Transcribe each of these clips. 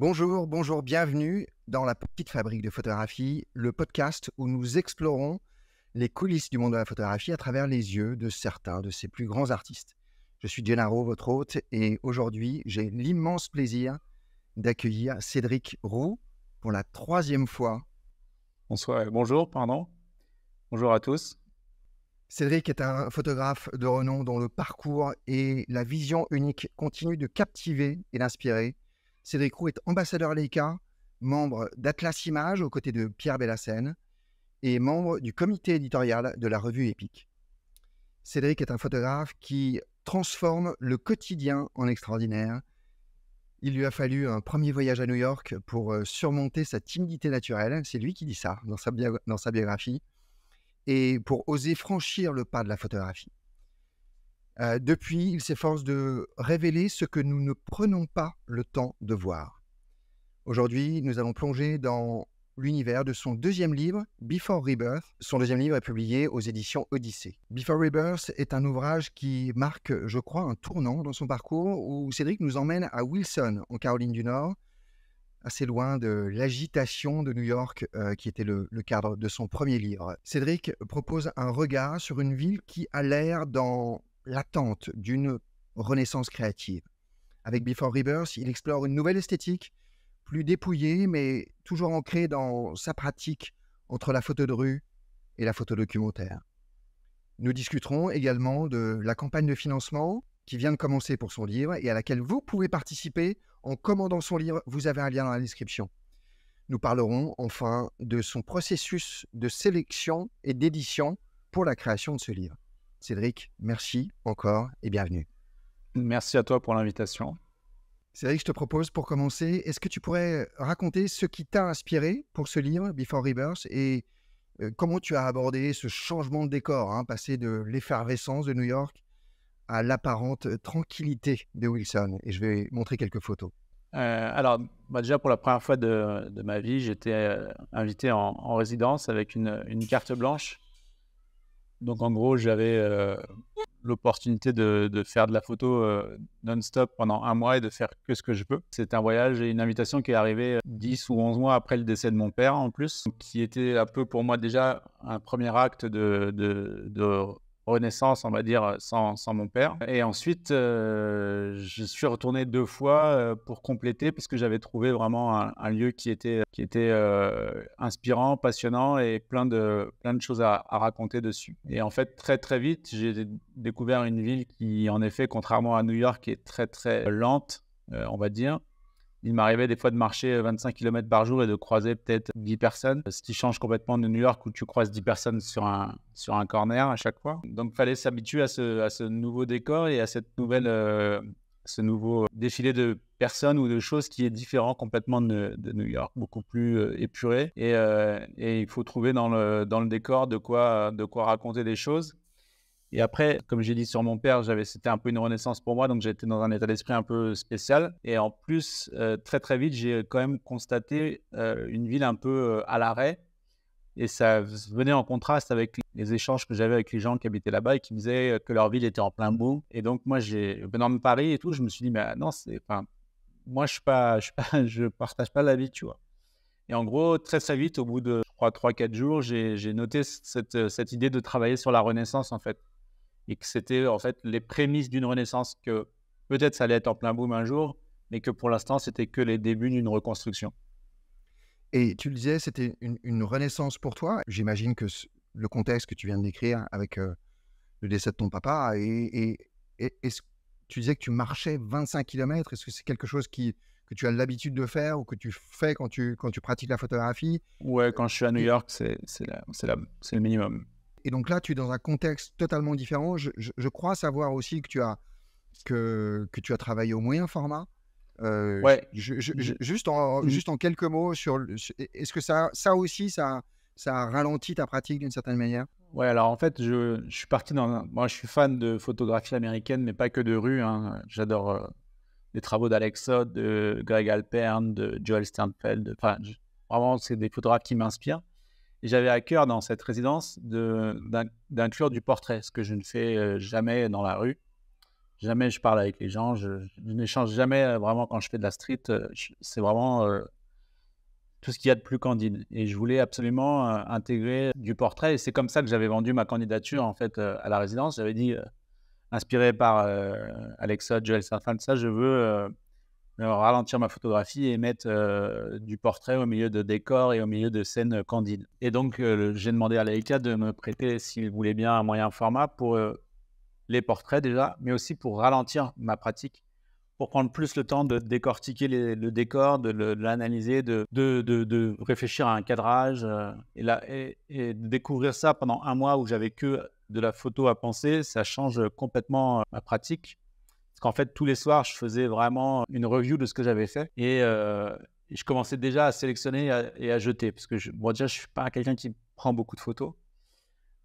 Bonjour, bonjour, bienvenue dans la petite fabrique de photographie, le podcast où nous explorons les coulisses du monde de la photographie à travers les yeux de certains de ses plus grands artistes. Je suis Gennaro, votre hôte, et aujourd'hui, j'ai l'immense plaisir d'accueillir Cédric Roux pour la troisième fois. Bonsoir, bonjour, pardon. Bonjour à tous. Cédric est un photographe de renom dont le parcours et la vision unique continuent de captiver et d'inspirer. Cédric Roux est ambassadeur Leica, membre d'Atlas Images aux côtés de Pierre Bellassène et membre du comité éditorial de la revue Epic. Cédric est un photographe qui transforme le quotidien en extraordinaire. Il lui a fallu un premier voyage à New York pour surmonter sa timidité naturelle, c'est lui qui dit ça dans sa biographie, et pour oser franchir le pas de la photographie. Depuis, il s'efforce de révéler ce que nous ne prenons pas le temps de voir. Aujourd'hui, nous allons plonger dans l'univers de son deuxième livre, Before Rebirth. Son deuxième livre est publié aux éditions Odyssée. Before Rebirth est un ouvrage qui marque, je crois, un tournant dans son parcours où Cédric nous emmène à Wilson, en Caroline du Nord, assez loin de l'agitation de New York qui était le cadre de son premier livre. Cédric propose un regard sur une ville qui a l'air dans l'attente d'une renaissance créative. Avec Before Rebirth, il explore une nouvelle esthétique, plus dépouillée, mais toujours ancrée dans sa pratique entre la photo de rue et la photo documentaire. Nous discuterons également de la campagne de financement qui vient de commencer pour son livre et à laquelle vous pouvez participer en commandant son livre. Vous avez un lien dans la description. Nous parlerons enfin de son processus de sélection et d'édition pour la création de ce livre. Cédric, merci encore et bienvenue. Merci à toi pour l'invitation. Cédric, je te propose pour commencer, est-ce que tu pourrais raconter ce qui t'a inspiré pour ce livre, Before Rebirth, et comment tu as abordé ce changement de décor, passer de l'effervescence de New York à l'apparente tranquillité de Wilson. Et je vais montrer quelques photos. Alors, déjà pour la première fois de ma vie, j'étais invité en résidence avec une carte blanche. Donc en gros, j'avais l'opportunité de faire de la photo non-stop pendant un mois et de faire que ce que je peux. C'était un voyage et une invitation qui est arrivée 10 ou 11 mois après le décès de mon père en plus, qui était un peu pour moi déjà un premier acte de renaissance, on va dire, sans mon père. Et ensuite, je suis retourné 2 fois pour compléter parce que j'avais trouvé vraiment un lieu qui était inspirant, passionnant et plein de choses à raconter dessus. Et en fait, très, très vite, j'ai découvert une ville qui, en effet, contrairement à New York, est très, très lente, on va dire. Il m'arrivait des fois de marcher 25 km par jour et de croiser peut-être 10 personnes, ce qui change complètement de New York où tu croises 10 personnes sur un corner à chaque fois. Donc, il fallait s'habituer à ce nouveau décor et à ce nouveau défilé de personnes ou de choses qui est différent complètement de New York, beaucoup plus épuré. Et il faut trouver dans le décor de quoi raconter des choses. Et après, comme j'ai dit sur mon père, c'était un peu une renaissance pour moi, donc j'étais dans un état d'esprit un peu spécial. Et en plus, très très vite, j'ai quand même constaté une ville un peu à l'arrêt. Et ça venait en contraste avec les échanges que j'avais avec les gens qui habitaient là-bas et qui me disaient que leur ville était en plein boom. Et donc moi, venant de Paris et tout, je me suis dit, mais non, moi, je partage pas la vie, tu vois. Et en gros, très très vite, au bout de, je crois, 3-4 jours, j'ai noté cette idée de travailler sur la renaissance, en fait. Et que c'était en fait les prémices d'une renaissance, que peut-être ça allait être en plein boom un jour, mais que pour l'instant, c'était que les débuts d'une reconstruction. Et tu le disais, c'était une renaissance pour toi. J'imagine que le contexte que tu viens de décrire avec le décès de ton papa, tu disais que tu marchais 25 km. Est-ce que c'est quelque chose que tu as l'habitude de faire ou que tu fais quand tu pratiques la photographie? Ouais, quand je suis à New Et, York, c'est le minimum. et donc là, tu es dans un contexte totalement différent. Je crois savoir aussi que tu as travaillé au moyen format. Ouais, Juste en quelques mots, est-ce que ça aussi, ça ralentit ta pratique d'une certaine manière? ouais, alors en fait, je suis parti moi, je suis fan de photographie américaine, mais pas que de rue, hein. J'adore les travaux d'Alex Todd, de Greg Alpern, de Joel Sternfeld. Enfin, vraiment, c'est des photographes qui m'inspirent. Et j'avais à cœur dans cette résidence d'inclure du portrait, ce que je ne fais jamais dans la rue. Jamais je parle avec les gens, je n'échange jamais vraiment quand je fais de la street. C'est vraiment tout ce qu'il y a de plus candide. Et je voulais absolument intégrer du portrait. Et c'est comme ça que j'avais vendu ma candidature en fait à la résidence. J'avais dit, inspiré par Alexa, Joel Safran, ça, je veux ralentir ma photographie et mettre du portrait au milieu de décors et au milieu de scènes candides. Et donc, j'ai demandé à Leica de me prêter, s'il voulait bien, un moyen format pour les portraits déjà, mais aussi pour ralentir ma pratique, pour prendre plus le temps de décortiquer le décor, de l'analyser, de réfléchir à un cadrage et de découvrir ça pendant un mois où j'avais que de la photo à penser. Ça change complètement ma pratique. Parce qu'en fait, tous les soirs, je faisais vraiment une review de ce que j'avais fait et je commençais déjà à sélectionner et à jeter. Parce que bon, déjà, je ne suis pas quelqu'un qui prend beaucoup de photos.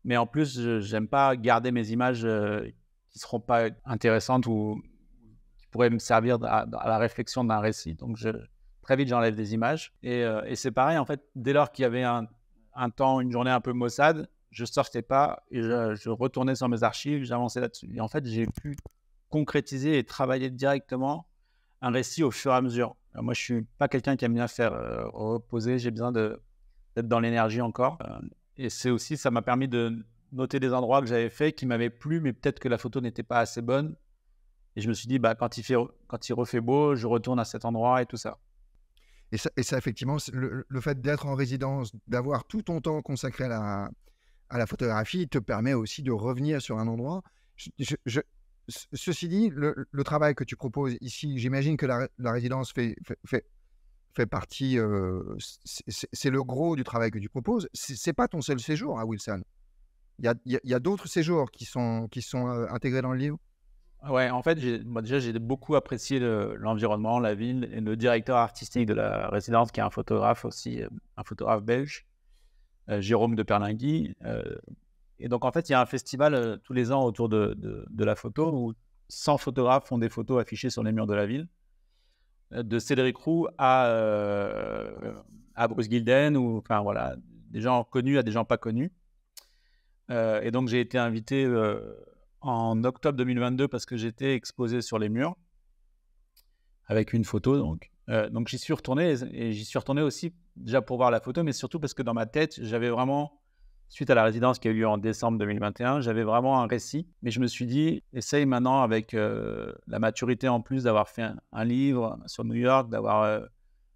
Mais en plus, je n'aime pas garder mes images qui ne seront pas intéressantes ou qui pourraient me servir à la réflexion d'un récit. Donc, très vite, j'enlève des images. Et c'est pareil, en fait, dès lors qu'il y avait un temps, une journée un peu maussade, je ne sortais pas et je retournais sur mes archives, j'avançais là-dessus. Et en fait, j'ai pu concrétiser et travailler directement un récit au fur et à mesure. Alors moi, je ne suis pas quelqu'un qui aime bien faire reposer, j'ai besoin d'être dans l'énergie encore. Et c'est aussi, ça m'a permis de noter des endroits que j'avais faits qui m'avaient plu, mais peut-être que la photo n'était pas assez bonne. Et je me suis dit, bah, quand il refait beau, je retourne à cet endroit et tout ça. Et ça effectivement, le fait d'être en résidence, d'avoir tout ton temps consacré à la photographie, te permet aussi de revenir sur un endroit. Ceci dit, le travail que tu proposes ici, j'imagine que la résidence fait partie, c'est le gros du travail que tu proposes. C'est pas ton seul séjour à Wilson. Il y a d'autres séjours qui sont intégrés dans le livre? Ouais, en fait, déjà, j'ai beaucoup apprécié l'environnement, la ville et le directeur artistique de la résidence, qui est un photographe aussi, un photographe belge, Jérôme de Perlingui. Et donc, en fait, il y a un festival tous les ans autour de la photo où 100 photographes font des photos affichées sur les murs de la ville, de Cédric Roux à Bruce Gilden, ou enfin voilà, des gens connus à des gens pas connus. Et donc, j'ai été invité en octobre 2022 parce que j'étais exposé sur les murs avec une photo. Donc j'y suis retourné et j'y suis retourné aussi déjà pour voir la photo, mais surtout parce que dans ma tête, j'avais vraiment, suite à la résidence qui a eu lieu en décembre 2021, j'avais vraiment un récit. Mais je me suis dit, essaye maintenant avec la maturité en plus d'avoir fait un livre sur New York, d'avoir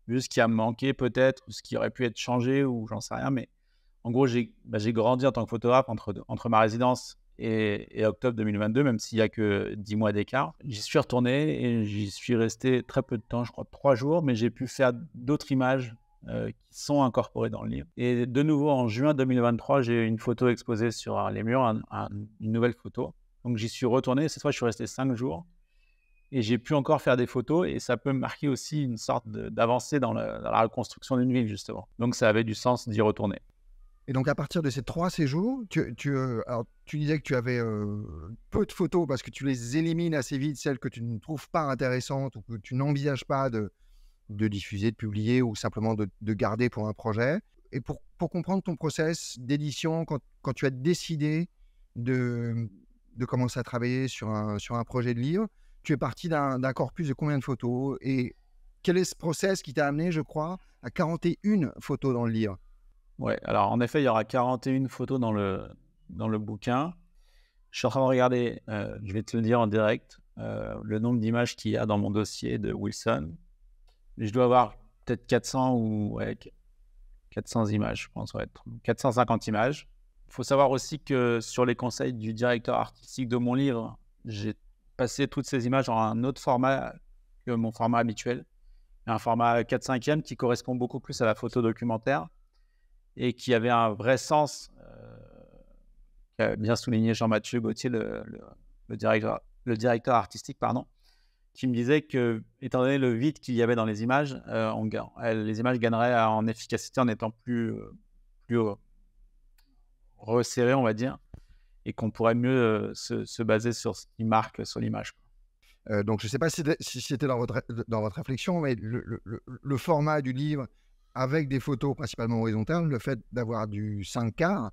vu ce qui a manqué peut-être, ou ce qui aurait pu être changé, ou j'en sais rien. Mais en gros, j'ai grandi en tant que photographe entre ma résidence et octobre 2022, même s'il n'y a que 10 mois d'écart. J'y suis retourné et j'y suis resté très peu de temps, je crois 3 jours, mais j'ai pu faire d'autres images qui sont incorporées dans le livre. Et de nouveau, en juin 2023, j'ai une photo exposée sur les murs, une nouvelle photo. Donc j'y suis retourné, cette fois je suis resté 5 jours. Et j'ai pu encore faire des photos et ça peut marquer aussi une sorte d'avancée dans la reconstruction d'une ville, justement. Donc ça avait du sens d'y retourner. Et donc, à partir de ces 3 séjours, alors, tu disais que tu avais peu de photos parce que tu les élimines assez vite, celles que tu ne trouves pas intéressantes ou que tu n'envisages pas de diffuser, de publier ou simplement de garder pour un projet. Et pour comprendre ton process d'édition, quand tu as décidé de commencer à travailler sur un projet de livre, tu es parti d'un corpus de combien de photos? Et quel est ce process qui t'a amené, je crois, à 41 photos dans le livre? Ouais, alors en effet, il y aura 41 photos dans le bouquin. Je suis en train de regarder, je vais te le dire en direct, le nombre d'images qu'il y a dans mon dossier de Wilson. Je dois avoir peut-être 400 ou 400 images, je pense, 450 images. Il faut savoir aussi que sur les conseils du directeur artistique de mon livre, j'ai passé toutes ces images en un autre format que mon format habituel, un format 4/5e qui correspond beaucoup plus à la photo documentaire et qui avait un vrai sens, qu'a bien souligné Jean-Mathieu Gauthier, le directeur artistique, pardon, qui me disait que, étant donné le vide qu'il y avait dans les images, les images gagneraient en efficacité en étant plus resserrées, on va dire, et qu'on pourrait mieux se baser sur ce qui marque sur l'image. Donc, je ne sais pas si c'était dans votre réflexion, mais le format du livre avec des photos principalement horizontales, le fait d'avoir du 5/4,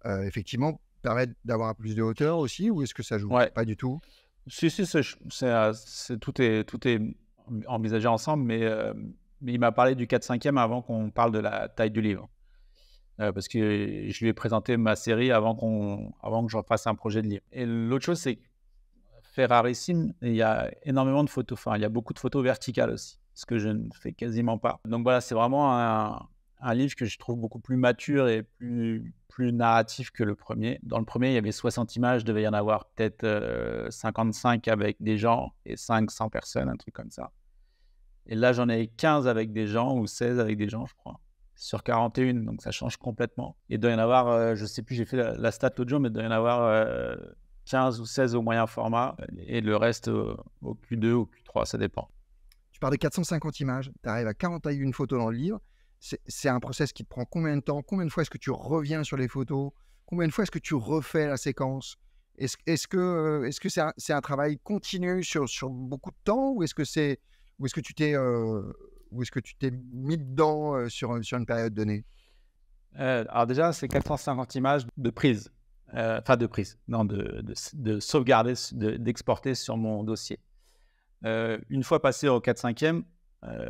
effectivement, permet d'avoir plus de hauteur aussi, ou est-ce que ça joue? Ouais. Pas du tout? Si, si, tout est envisagé ensemble, mais il m'a parlé du 4/5e avant qu'on parle de la taille du livre. Parce que je lui ai présenté ma série avant que j'en fasse un projet de livre. Et l'autre chose, c'est que fait rarissime, il y a énormément de photos, enfin, il y a beaucoup de photos verticales aussi, ce que je ne fais quasiment pas. Donc voilà, c'est vraiment un livre que je trouve beaucoup plus mature et plus narratif que le premier. Dans le premier, il y avait 60 images, il devait y en avoir peut-être 55 avec des gens et 500 personnes, un truc comme ça. Et là, j'en ai 15 avec des gens ou 16 avec des gens, je crois, sur 41, donc ça change complètement. Et il doit y en avoir, je ne sais plus, j'ai fait la stat l'autre jour, mais il doit y en avoir 15 ou 16 au moyen format et le reste au Q2 ou Q3, ça dépend. Tu parles de 450 images, tu arrives à 41 photos dans le livre. C'est un process qui te prend combien de temps? Combien de fois est-ce que tu reviens sur les photos? Combien de fois est-ce que tu refais la séquence? Est-ce que c'est un travail continu sur beaucoup de temps ou est-ce que tu t'es mis dedans sur une période donnée? Alors déjà, c'est 450 images de prise. Enfin, de prise, non, de sauvegarder, d'exporter sur mon dossier. Une fois passé au 4/5e,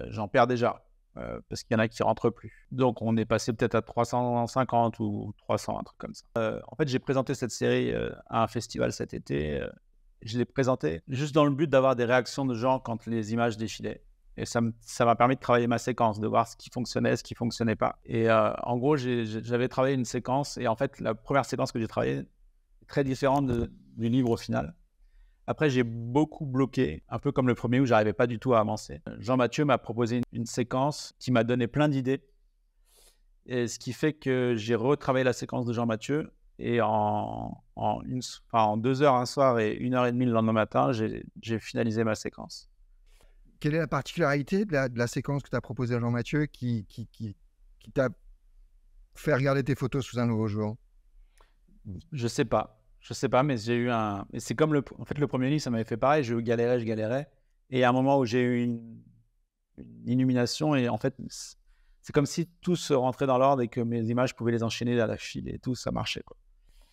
j'en perds déjà. Parce qu'il y en a qui ne rentrent plus. Donc, on est passé peut-être à 350 ou 300, un truc comme ça. En fait, j'ai présenté cette série à un festival cet été. Je l'ai présenté juste dans le but d'avoir des réactions de gens quand les images défilaient. Et ça m'a permis de travailler ma séquence, de voir ce qui fonctionnait, ce qui ne fonctionnait pas. Et en gros, j'avais travaillé une séquence. Et en fait, la première séquence que j'ai travaillée est très différente du livre au final. Après, j'ai beaucoup bloqué, un peu comme le premier où j'arrivais pas du tout à avancer. Jean-Mathieu m'a proposé une séquence qui m'a donné plein d'idées. Et ce qui fait que j'ai retravaillé la séquence de Jean-Mathieu. Et en 2 heures un soir et 1h30 le lendemain matin, j'ai finalisé ma séquence. Quelle est la particularité de la séquence que tu as proposée à Jean-Mathieu qui t'a fait regarder tes photos sous un nouveau jour? Je sais pas, mais j'ai eu un. Et c'est comme en fait, le premier livre, ça m'avait fait pareil. Je galérais. Et à un moment où j'ai eu une illumination, et en fait, c'est comme si tout se rentrait dans l'ordre et que mes images, je pouvais les enchaîner à la file et tout, ça marchait, quoi.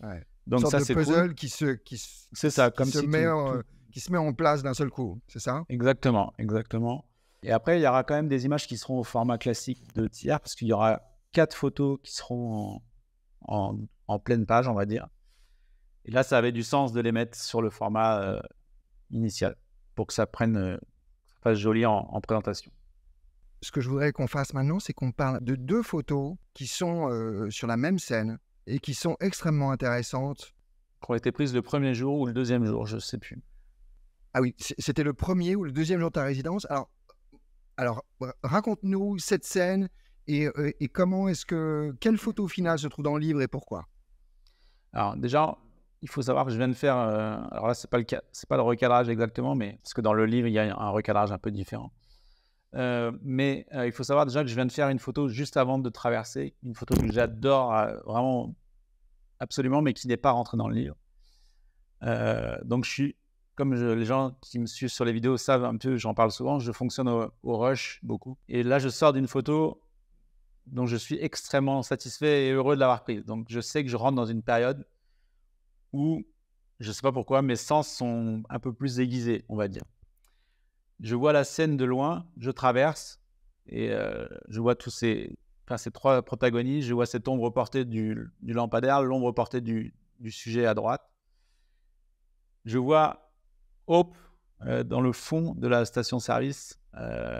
Ouais. Donc Une ça, sorte de c'est puzzle cool. qui C'est ça, comme se si met qui se met en place d'un seul coup, c'est ça? Exactement. Et après, il y aura quand même des images qui seront au format classique de tiers, parce qu'il y aura 4 photos qui seront en pleine page, on va dire. Et là, ça avait du sens de les mettre sur le format initial pour que ça fasse joli en présentation. Ce que je voudrais qu'on fasse maintenant, c'est qu'on parle de 2 photos qui sont sur la même scène et qui sont extrêmement intéressantes. Qui ont été prises le premier jour ou le deuxième jour, je ne sais plus. Ah oui, c'était le premier ou le deuxième jour de ta résidence. Alors raconte-nous cette scène et quelle photo finale se trouve dans le livre et pourquoi? Alors déjà, il faut savoir que je viens de faire. Alors là, c'est pas le recadrage exactement, mais parce que dans le livre, il y a un recadrage un peu différent. Mais il faut savoir déjà que je viens de faire une photo juste avant de traverser, une photo que j'adore vraiment absolument, mais qui n'est pas rentrée dans le livre. Donc comme les gens qui me suivent sur les vidéos savent un peu, j'en parle souvent, je fonctionne au rush beaucoup. Et là, je sors d'une photo dont je suis extrêmement satisfait et heureux de l'avoir prise. Donc, je sais que je rentre dans une période où, je ne sais pas pourquoi, mes sens sont un peu plus aiguisés, on va dire. Je vois la scène de loin, je traverse et je vois ces 3 protagonistes. Je vois cette ombre portée du lampadaire, l'ombre portée du sujet à droite. Je vois Hope dans le fond de la station-service.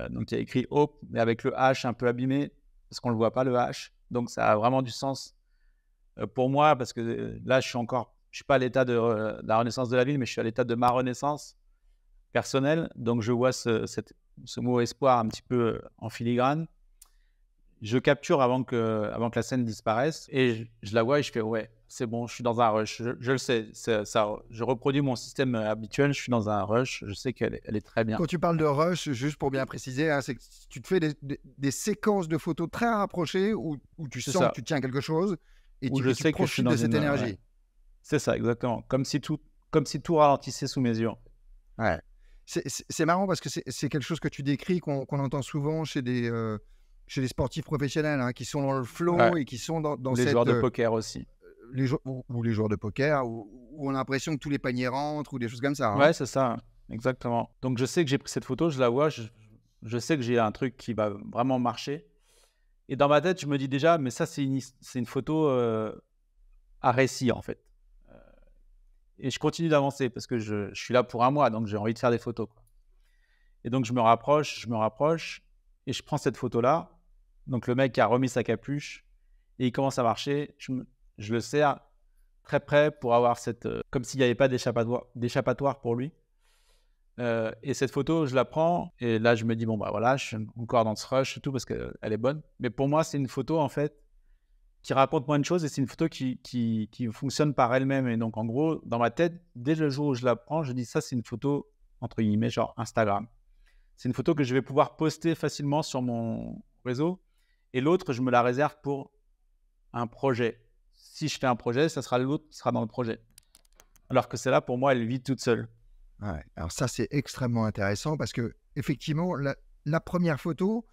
Donc, il y a écrit Hope, mais avec le H un peu abîmé, parce qu'on ne le voit pas, le H. Donc, ça a vraiment du sens pour moi, parce que là, je suis pas à l'état de la renaissance de la ville, mais je suis à l'état de ma renaissance personnelle. Donc, je vois ce mot espoir un petit peu en filigrane. Je capture avant que la scène disparaisse et je la vois et je fais ouais, c'est bon, je suis dans un rush. Je le sais, ça, je reproduis mon système habituel, je suis dans un rush, je sais qu'elle est très bien. Quand tu parles de rush, juste pour bien préciser, hein, c'est que tu te fais des séquences de photos très rapprochées où tu sens que tu tiens quelque chose et où tu profites de cette énergie. Ouais. C'est ça, exactement. Comme si tout ralentissait sous mes yeux. Ouais. C'est marrant parce que c'est quelque chose que tu décris, qu'on entend souvent chez des sportifs professionnels, hein, qui sont dans le flow et qui sont dans les joueurs de poker aussi. ou les joueurs de poker où on a l'impression que tous les paniers rentrent ou des choses comme ça, hein? Ouais, c'est ça, exactement. Donc je sais que j'ai pris cette photo, je la vois, je sais que j'ai un truc qui va vraiment marcher et dans ma tête, je me dis déjà: «Mais ça, c'est une photo, à récit, en fait». Heu et je continue d'avancer parce que je suis là pour un mois, donc j'ai envie de faire des photos, quoi. Et donc je me rapproche et je prends cette photo-là. Donc le mec a remis sa capuche et il commence à marcher. Je le serre très près pour avoir cette, comme s'il n'y avait pas d'échappatoire pour lui. Et cette photo, je la prends et là, je me dis: «Bon, bah, voilà, je suis encore dans ce rush et tout» parce qu'elle est bonne. Mais pour moi, c'est une photo, en fait, qui raconte moins de choses et c'est une photo qui fonctionne par elle-même et donc en gros, dans ma tête, dès le jour où je la prends, je dis: «Ça, c'est une photo» entre guillemets, genre Instagram. C'est une photo que je vais pouvoir poster facilement sur mon réseau et l'autre, je me la réserve pour un projet. Si je fais un projet, ça sera l'autre qui sera dans le projet. Alors que celle-là, pour moi, elle vit toute seule. Ouais, alors ça, c'est extrêmement intéressant parce qu'effectivement, la 1re photo,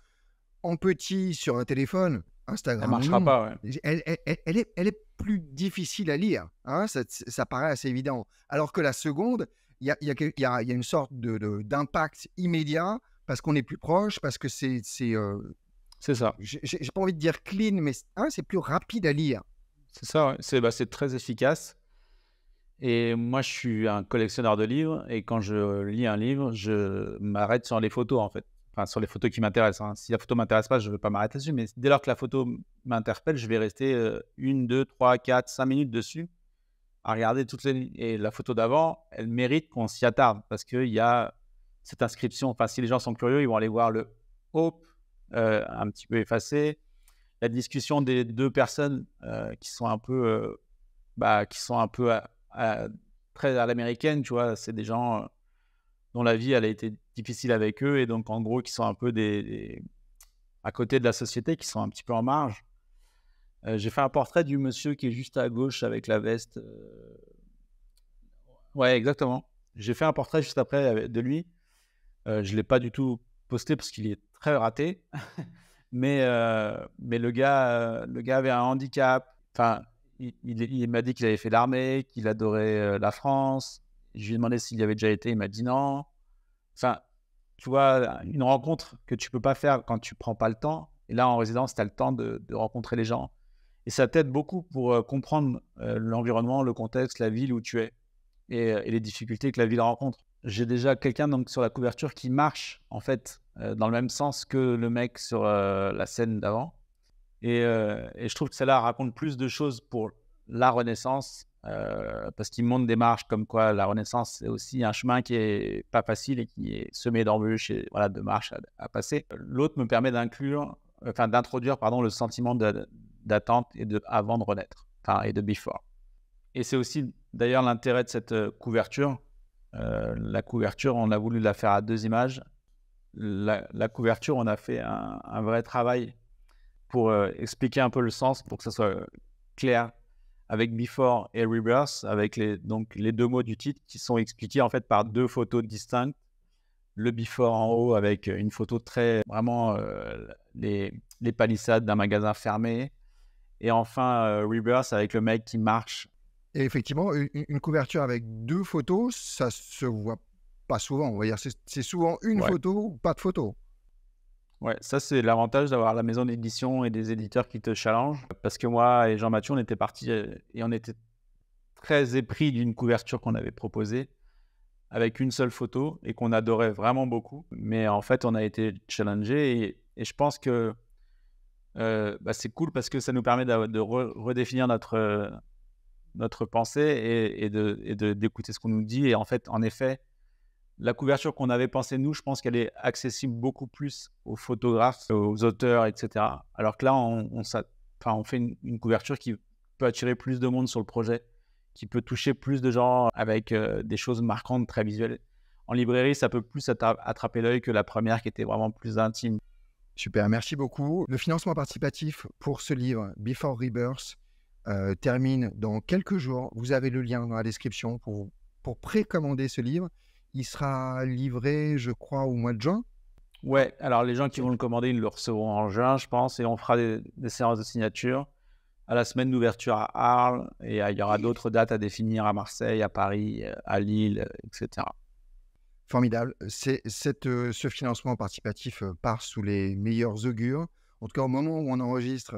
en petit sur un téléphone, Elle Instagram ou marchera non, pas, ouais. elle est plus difficile à lire, hein, ça paraît assez évident. Alors que la seconde, il y a une sorte d'impact immédiat parce qu'on est plus proche, parce que C'est ça. j'ai pas envie de dire clean, mais c'est plus rapide à lire. C'est ça, ouais. C'est très efficace et moi, je suis un collectionneur de livres et quand je lis un livre, je m'arrête sur les photos, en fait. Enfin, sur les photos qui m'intéressent, hein. Si la photo m'intéresse pas, je ne veux pas m'arrêter dessus, mais dès lors que la photo m'interpelle, je vais rester, 1, 2, 3, 4, 5 minutes dessus à regarder toutes les lignes et la photo d'avant, elle mérite qu'on s'y attarde parce qu'il y a cette inscription. Enfin, si les gens sont curieux, ils vont aller voir le Hope, un petit peu effacé. La discussion des 2 personnes, qui sont un peu, qui sont un peu très à l'américaine, tu vois? C'est des gens, dont la vie, elle a été difficile avec eux et donc en gros, qui sont un peu des à côté de la société, qui sont un petit peu en marge. J'ai fait un portrait du monsieur qui est juste à gauche avec la veste, ouais, exactement. J'ai fait un portrait juste après de lui. Je ne l'ai pas du tout posté parce qu'il est très raté. Mais le gars avait un handicap. Enfin, il m'a dit qu'il avait fait l'armée, qu'il adorait, la France. Je lui ai demandé s'il y avait déjà été, il m'a dit non. Enfin, tu vois, une rencontre que tu peux pas faire quand tu prends pas le temps et là, en résidence, tu as le temps de rencontrer les gens et ça t'aide beaucoup pour, comprendre, l'environnement, le contexte, la ville où tu es et les difficultés que la ville rencontre. J'ai déjà quelqu'un donc sur la couverture qui marche en fait, dans le même sens que le mec sur, la scène d'avant et je trouve que celle-là raconte plus de choses pour la Renaissance, parce qu'il montre des marches comme quoi la Renaissance, c'est aussi un chemin qui est pas facile et qui est semé d'embûches et voilà, de marches à passer. L'autre me permet d'introduire pardon, le sentiment d'attente et de avant de renaître, enfin et de before. Et c'est aussi d'ailleurs l'intérêt de cette, couverture. La couverture, on a voulu la faire à 2 images. La couverture, on a fait un vrai travail pour, expliquer un peu le sens, pour que ça soit, clair avec Before et Rebirth, avec donc les 2 mots du titre qui sont expliqués en fait par 2 photos distinctes. Le Before en haut avec, une photo très vraiment, les palissades d'un magasin fermé et enfin, Rebirth avec le mec qui marche. Et effectivement, une couverture avec 2 photos, ça se voit pas souvent. On va dire, c'est souvent une Ouais. photo ou pas de photo. Ouais, ça, c'est l'avantage d'avoir la maison d'édition et des éditeurs qui te challengent. Parce que moi et Jean-Mathieu, on était partis et on était très épris d'une couverture qu'on avait proposée avec une seule photo et qu'on adorait vraiment beaucoup. Mais en fait, on a été challengés et je pense que c'est cool parce que ça nous permet de redéfinir notre pensée d'écouter ce qu'on nous dit. Et en fait, en effet, la couverture qu'on avait pensée, nous, je pense qu'elle est accessible beaucoup plus aux photographes, aux auteurs, etc. Alors que là, on fait une couverture qui peut attirer plus de monde sur le projet, qui peut toucher plus de gens avec des choses marquantes, très visuelles. En librairie, ça peut plus attraper l'œil que la première qui était vraiment plus intime. Super, merci beaucoup. Le financement participatif pour ce livre, Before Rebirth, termine dans quelques jours. Vous avez le lien dans la description pour précommander ce livre. Il sera livré, je crois, au mois de juin. Ouais, alors les gens qui vont le commander, ils le recevront en juin, je pense, et on fera des séances de signature à la semaine d'ouverture à Arles et il y aura d'autres dates à définir à Marseille, à Paris, à Lille, etc. Formidable. Ce financement participatif part sous les meilleurs augures. En tout cas, au moment où on enregistre,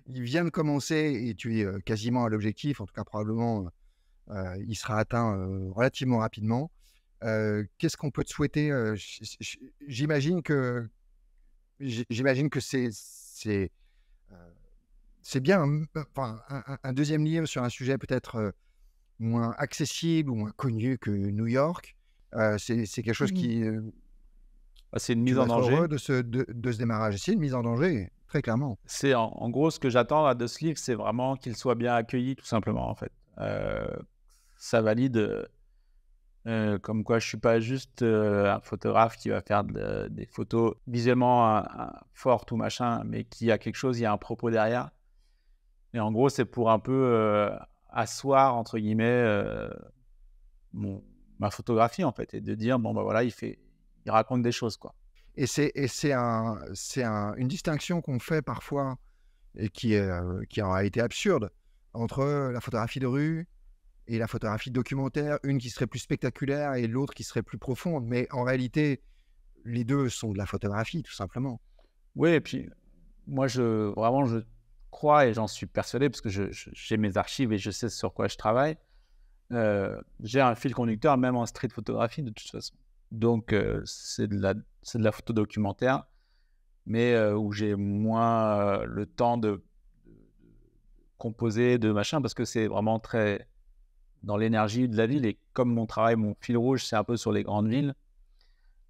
il vient de commencer et tu es quasiment à l'objectif. En tout cas, probablement, il sera atteint relativement rapidement. Qu'est-ce qu'on peut te souhaiter j'imagine que, j'imagine que euh, c'est bien enfin, un deuxième livre sur un sujet peut-être moins accessible ou moins connu que New York. C'est quelque chose qui, Bah, c'est une tu mise dois en être danger. heureux de ce démarrage. C'est une mise en danger, très clairement. C'est en gros ce que j'attends là, de ce livre, c'est vraiment qu'il soit bien accueilli, tout simplement, en fait. Ça valide comme quoi je suis pas juste un photographe qui va faire des photos visuellement fortes ou machin, mais qui a quelque chose, il y a un propos derrière. Et en gros, c'est pour un peu asseoir, entre guillemets, ma photographie, en fait, et de dire, bon, bah voilà, il raconte des choses, quoi. Et une distinction qu'on fait parfois et qui en réalité absurde entre la photographie de rue et la photographie documentaire, une qui serait plus spectaculaire et l'autre qui serait plus profonde. Mais en réalité, les 2 sont de la photographie, tout simplement. Oui, et puis moi, vraiment, je crois et j'en suis persuadé parce que j'ai mes archives et je sais sur quoi je travaille. J'ai un fil conducteur, même en street photographie, de toute façon. Donc, c'est de la photo documentaire, mais où j'ai moins le temps de composer, de machin, parce que c'est vraiment très dans l'énergie de la ville. Et comme mon travail, mon fil rouge, c'est un peu sur les grandes villes,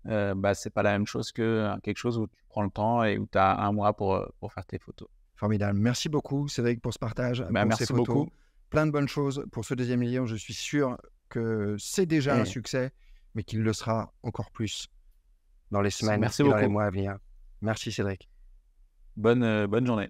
bah, c'est pas la même chose que quelque chose où tu prends le temps et où tu as un mois pour faire tes photos. Formidable. Merci beaucoup, Cédric, pour ce partage, Bah, pour ces merci photos. beaucoup. Plein de bonnes choses pour ce deuxième livre. Je suis sûr que c'est déjà un Et succès, mais qu'il le sera encore plus dans les semaines merci et dans les beaucoup. mois à venir. Merci, Cédric. Bonne journée.